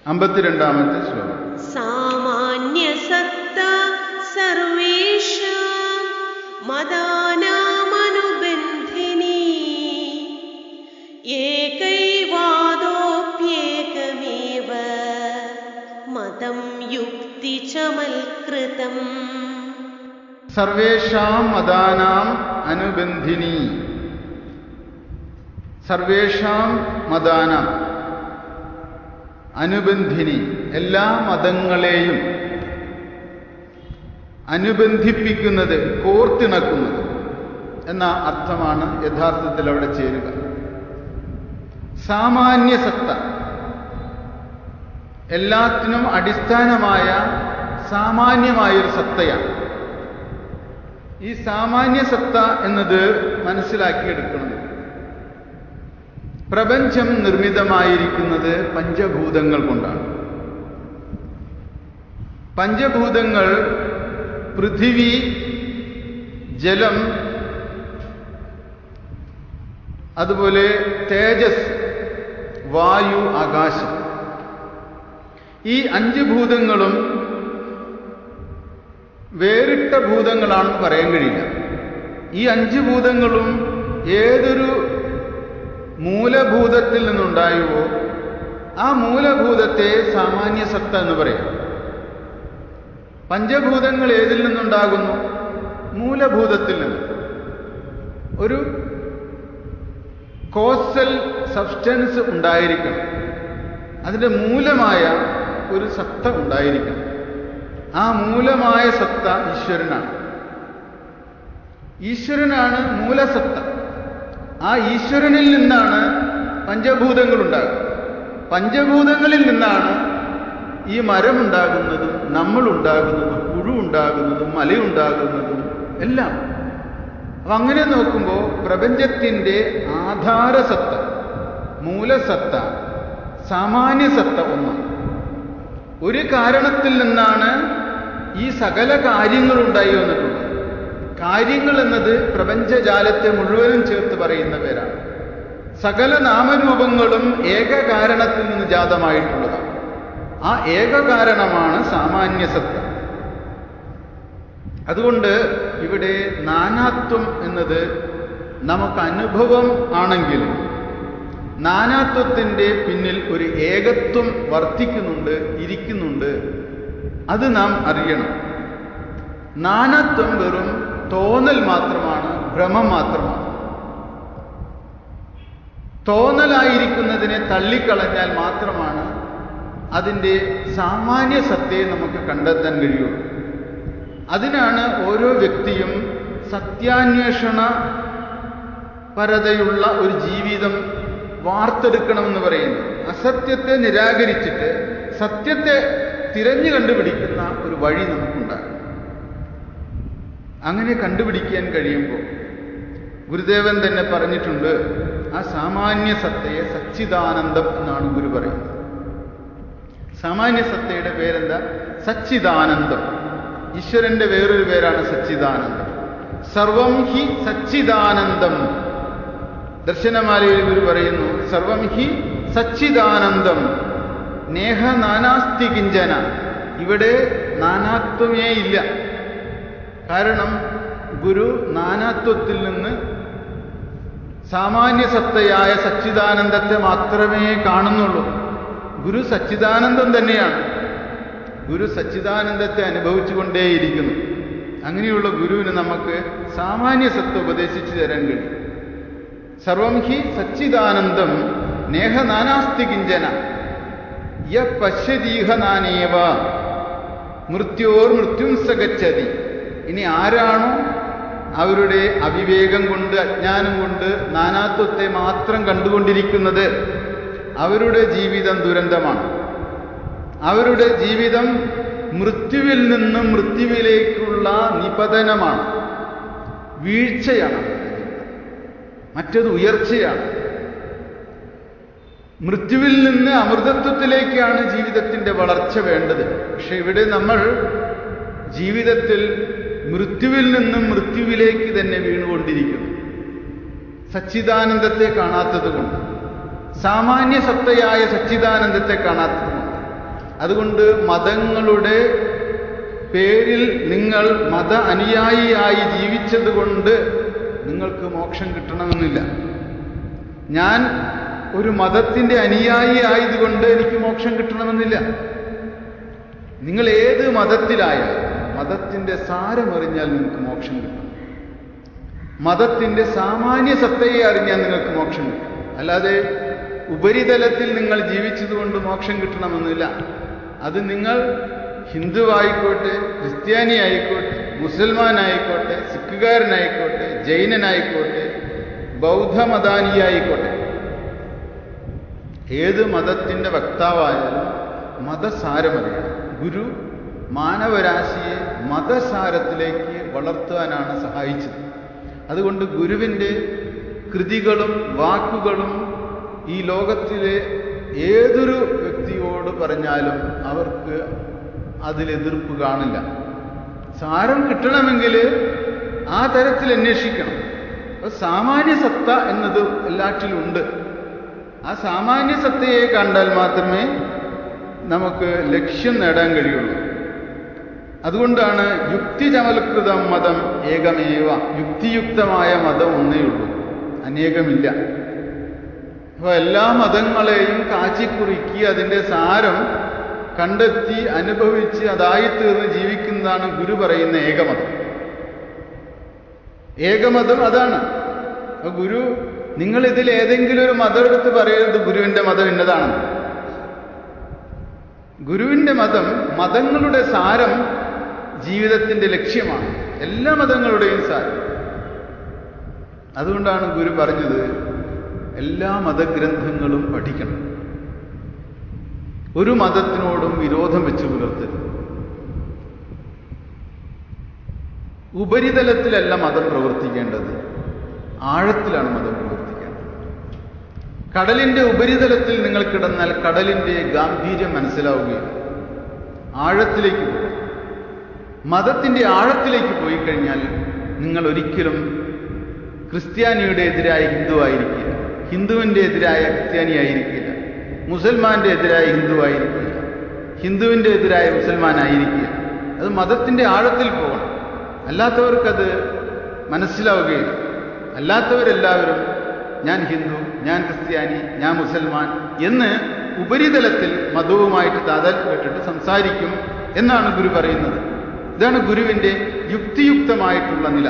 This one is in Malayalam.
52-ാമത്തെ ശ്ലോകം. സാമാന്യസത്ത സർവേഷാം മദാനാമനുബന്ധിനി ഏകൈവാദോപ്യേകമേവ മതം യുക്തിചമൽകൃതം. സർവേഷാം മദാനാം അനുബന്ധിനി. സർവേഷാം മദാനാം അനുബന്ധിനി, എല്ലാ മതങ്ങളെയും അനുബന്ധിപ്പിക്കുന്നത്, കോർത്തിണക്കുന്നത് എന്ന അർത്ഥമാണ് യഥാർത്ഥത്തിൽ അവിടെ ചേരുക. സാമാന്യസത്ത, എല്ലാത്തിനും അടിസ്ഥാനമായ സാമാന്യമായൊരു സത്തയാണ്. ഈ സാമാന്യസത്ത എന്നത് മനസ്സിലാക്കിയെടുക്കണം. പ്രപഞ്ചം നിർമ്മിതമായിരിക്കുന്നത് പഞ്ചഭൂതങ്ങൾ കൊണ്ടാണ്. പഞ്ചഭൂതങ്ങൾ പൃഥിവി, ജലം, അതുപോലെ തേജസ്, വായു, ആകാശം. ഈ 5 ഭൂതങ്ങളും വേറിട്ട ഭൂതങ്ങളാണെന്ന് പറയാൻ കഴിയില്ല. ഈ 5 ഭൂതങ്ങളും ഏതൊരു മൂലഭൂതത്തിൽ നിന്നുണ്ടായുവോ ആ മൂലഭൂതത്തെ സാമാന്യസത്ത എന്ന് പറയും. പഞ്ചഭൂതങ്ങൾ ഏതിൽ നിന്നുണ്ടാകുന്നു? മൂലഭൂതത്തിൽ നിന്ന്. ഒരു കോസൽ സബ്സ്റ്റൻസ് ഉണ്ടായിരിക്കണം, അതിൻ്റെ മൂലമായ ഒരു സത്ത ഉണ്ടായിരിക്കണം. ആ മൂലമായ സത്ത ഈശ്വരനാണ്. ഈശ്വരനാണ് മൂലസത്ത. ആ ഈശ്വരനിൽ നിന്നാണ് പഞ്ചഭൂതങ്ങൾ ഉണ്ടാകുന്നത്. പഞ്ചഭൂതങ്ങളിൽ നിന്നാണ് ഈ മരമുണ്ടാകുന്നതും നമ്മളുണ്ടാകുന്നതും പുഴു ഉണ്ടാകുന്നതും മലയുണ്ടാകുന്നതും എല്ലാം. അപ്പം അങ്ങനെ നോക്കുമ്പോൾ പ്രപഞ്ചത്തിൻ്റെ ആധാരസത്ത, മൂലസത്ത, സാമാന്യസത്ത ഒന്നാണ്. ഒരു കാരണത്തിൽ നിന്നാണ് ഈ സകല കാര്യങ്ങളുണ്ടായി വന്നിട്ടുള്ളത്. കാര്യങ്ങൾ എന്നത് പ്രപഞ്ചജാലത്തെ മുഴുവനും ചേർത്ത് പറയുന്ന പേരാണ്. സകല നാമരൂപങ്ങളും ഏക കാരണത്തിൽ നിന്ന് ജാതമായിട്ടുള്ളതാണ്. ആ ഏക കാരണമാണ് സാമാന്യസത്ത. അതുകൊണ്ട് ഇവിടെ നാനാത്വം എന്നത് നമുക്ക് അനുഭവം ആണെങ്കിലും നാനാത്വത്തിൻ്റെ പിന്നിൽ ഒരു ഏകത്വം വർത്തിക്കുന്നുണ്ട്, ഇരിക്കുന്നുണ്ട്. അത് നാം അറിയണം. നാനാത്വം വെറും തോന്നൽ മാത്രമാണ്, ഭ്രമം മാത്രമാണ്. തോന്നലായിരിക്കുന്നതിനെ തള്ളിക്കളഞ്ഞാൽ മാത്രമാണ് അതിൻ്റെ സാമാന്യ സത്തയെ നമുക്ക് കണ്ടെത്താൻ കഴിയുള്ളൂ. അതിനാണ് ഓരോ വ്യക്തിയും സത്യാന്വേഷണ പരതയുള്ള ഒരു ജീവിതം വാർത്തെടുക്കണമെന്ന് പറയുന്നത്. അസത്യത്തെ നിരാകരിച്ചിട്ട് സത്യത്തെ തിരഞ്ഞു കണ്ടുപിടിക്കുന്ന ഒരു വഴി നമുക്കുണ്ടാകും. അങ്ങനെ കണ്ടുപിടിക്കാൻ കഴിയുമ്പോൾ ഗുരുദേവൻ തന്നെ പറഞ്ഞിട്ടുണ്ട്, ആ സാമാന്യ സത്തയെ സച്ചിദാനന്ദം എന്നാണ് ഗുരു പറയുന്നത്. സാമാന്യ സത്തയുടെ പേരെന്താ? സച്ചിദാനന്ദം. ഈശ്വരന്റെ വേറൊരു പേരാണ് സച്ചിദാനന്ദം. സർവം ഹി സച്ചിദാനന്ദം. ദർശനമാലയിൽ ഗുരു പറയുന്നു, സർവം ഹി സച്ചിദാനന്ദം നേഹ നാനാസ്തി കിഞ്ചന. ഇവിടെ നാനാത്വമേ ഇല്ല. കാരണം ഗുരു നാനാത്വത്തിൽ നിന്ന് സാമാന്യ സത്തയായ സച്ചിദാനന്ദത്തെ മാത്രമേ കാണുന്നുള്ളൂ. ഗുരു സച്ചിദാനന്ദം തന്നെയാണ്. ഗുരു സച്ചിദാനന്ദത്തെ അനുഭവിച്ചുകൊണ്ടേയിരിക്കുന്നു. അങ്ങനെയുള്ള ഗുരുവിന് നമുക്ക് സാമാന്യ സത്ത ഉപദേശിച്ചു തരാൻ കഴിയും. സർവം ഹി സച്ചിദാനന്ദം നേഹ നാനാസ്തി കിഞ്ചന യ പശ്യതീഹ നാനേവ മൃത്യോർ മൃത്യും സഗച്ഛതി. ഇനി ആരാണോ അവരുടെ അവിവേകം കൊണ്ട്, അജ്ഞാനം കൊണ്ട് നാനാത്വത്തെ മാത്രം കണ്ടുകൊണ്ടിരിക്കുന്നത്, അവരുടെ ജീവിതം ദുരന്തമാണ്. അവരുടെ ജീവിതം മൃത്യുവിൽ നിന്നും മൃത്യുവിലേക്കുള്ള നിപതനമാണ്, വീഴ്ചയാണ്. മറ്റത് ഉയർച്ചയാണ്. മൃത്യുവിൽ നിന്ന് അമൃതത്വത്തിലേക്കാണ് ജീവിതത്തിൻ്റെ വളർച്ച വേണ്ടത്. പക്ഷെ ഇവിടെ നമ്മൾ ജീവിതത്തിൽ മൃത്യുവിൽ നിന്നും മൃത്യുവിലേക്ക് തന്നെ വീണുകൊണ്ടിരിക്കുന്നു. സച്ചിദാനന്ദത്തെ കാണാത്തത് കൊണ്ട്, സാമാന്യ സത്തയായ സച്ചിദാനന്ദത്തെ കാണാത്തത് കൊണ്ട്. അതുകൊണ്ട് മതങ്ങളുടെ പേരിൽ നിങ്ങൾ മത അനുയായിയായി ജീവിച്ചത് കൊണ്ട് നിങ്ങൾക്ക് മോക്ഷം കിട്ടണമെന്നില്ല. ഞാൻ ഒരു മതത്തിൻ്റെ അനുയായി ആയതുകൊണ്ട് എനിക്ക് മോക്ഷം കിട്ടണമെന്നില്ല. നിങ്ങൾ ഏത് മതത്തിലായാലും മതത്തിൻ്റെ സാരമറിഞ്ഞാൽ നിങ്ങൾക്ക് മോക്ഷം കിട്ടും. മതത്തിൻ്റെ സാമാന്യ സത്തയെ അറിഞ്ഞാൽ നിങ്ങൾക്ക് മോക്ഷം കിട്ടും. അല്ലാതെ ഉപരിതലത്തിൽ നിങ്ങൾ ജീവിച്ചതുകൊണ്ട് മോക്ഷം കിട്ടണമെന്നില്ല. അത് നിങ്ങൾ ഹിന്ദുവായിക്കോട്ടെ, ക്രിസ്ത്യാനി ആയിക്കോട്ടെ, മുസൽമാനായിക്കോട്ടെ, സിഖുകാരനായിക്കോട്ടെ, ജൈനനായിക്കോട്ടെ, ബൗദ്ധമതാനിയായിക്കോട്ടെ, ഏത് മതത്തിൻ്റെ വക്താവായാലും മതസാരമറിയണം. ഗുരു മാനവരാശിയെ മതസാരത്തിലേക്ക് വളർത്താനാണ് സഹായിച്ചത്. അതുകൊണ്ട് ഗുരുവിൻ്റെ കൃതികളും വാക്കുകളും ഈ ലോകത്തിലെ ഏതൊരു വ്യക്തിയോട് പറഞ്ഞാലും അവർക്ക് അതിലെതിർപ്പ് കാണില്ല. സാരം കിട്ടണമെങ്കിൽ ആ തരത്തിൽ അന്വേഷിക്കണം. അപ്പോൾ സാമാന്യ സത്ത എന്നത് എല്ലാറ്റിലും ഉണ്ട്. ആ സാമാന്യ സത്തയെ കണ്ടാൽ മാത്രമേ നമുക്ക് ലക്ഷ്യം നേടാൻ കഴിയുള്ളൂ. അതുകൊണ്ടാണ് യുക്തിചമൽകൃതം മതം ഏകമേവ, യുക്തിയുക്തമായ മതം ഒന്നേയുള്ളൂ, അനേകമില്ല. അപ്പോൾ എല്ലാ മതങ്ങളെയും കാച്ചിക്കുറുക്കി അതിൻ്റെ സാരം കണ്ടെത്തി അനുഭവിച്ച് അതായിത്തീർന്ന് ജീവിക്കുന്നതാണ് ഗുരു പറയുന്ന ഏകമതം. ഏകമതം അതാണ്. അപ്പോൾ ഗുരു, നിങ്ങൾ ഇതിൽ ഏതെങ്കിലും ഒരു മതം എടുത്ത് പറയരുത് ഗുരുവിൻ്റെ മതം ഇന്നതാണെന്ന്. ഗുരുവിൻ്റെ മതം, മതങ്ങളുടെ സാരം ജീവിതത്തിൻ്റെ ലക്ഷ്യമാണ്, എല്ലാ മതങ്ങളുടെയും സാരം. അതുകൊണ്ടാണ് ഗുരു പറഞ്ഞത് എല്ലാ മതഗ്രന്ഥങ്ങളും പഠിക്കണം, ഒരു മതത്തിനോടും വിരോധം വെച്ച് പുലർത്തരുത്. ഉപരിതലത്തിലല്ല മതം പ്രവർത്തിക്കേണ്ടത്, ആഴത്തിലാണ് മതം പ്രവർത്തിക്കേണ്ടത്. കടലിൻ്റെ ഉപരിതലത്തിൽ നിങ്ങൾ കിടന്നാൽ കടലിൻ്റെ ഗാംഭീര്യം മനസ്സിലാവുകയില്ല. ആഴത്തിലേക്ക് പോകും. മതത്തിൻ്റെ ആഴത്തിലേക്ക് പോയി കഴിഞ്ഞാൽ നിങ്ങൾ ഒരിക്കലും ക്രിസ്ത്യാനിയുടെ എതിരായ ഹിന്ദു ആയിരിക്കില്ല, ഹിന്ദുവിൻ്റെ എതിരായ ക്രിസ്ത്യാനി ആയിരിക്കില്ല, മുസൽമാൻ്റെ എതിരായ ഹിന്ദു ആയിരിക്കില്ല, ഹിന്ദുവിൻ്റെ എതിരായ മുസൽമാനായിരിക്കില്ല. അത് മതത്തിൻ്റെ ആഴത്തിൽ പോകണം. അല്ലാത്തവർക്കത് മനസ്സിലാവുകയില്ല. അല്ലാത്തവരെല്ലാവരും ഞാൻ ഹിന്ദു, ഞാൻ ക്രിസ്ത്യാനി, ഞാൻ മുസൽമാൻ എന്ന് ഉപരിതലത്തിൽ മതവുമായിട്ട് താതാത്മ്യപ്പെട്ടിട്ട് സംസാരിക്കും എന്നാണ് ഗുരു പറയുന്നത്. ഇതാണ് ഗുരുവിൻ്റെ യുക്തിയുക്തമായിട്ടുള്ള നില.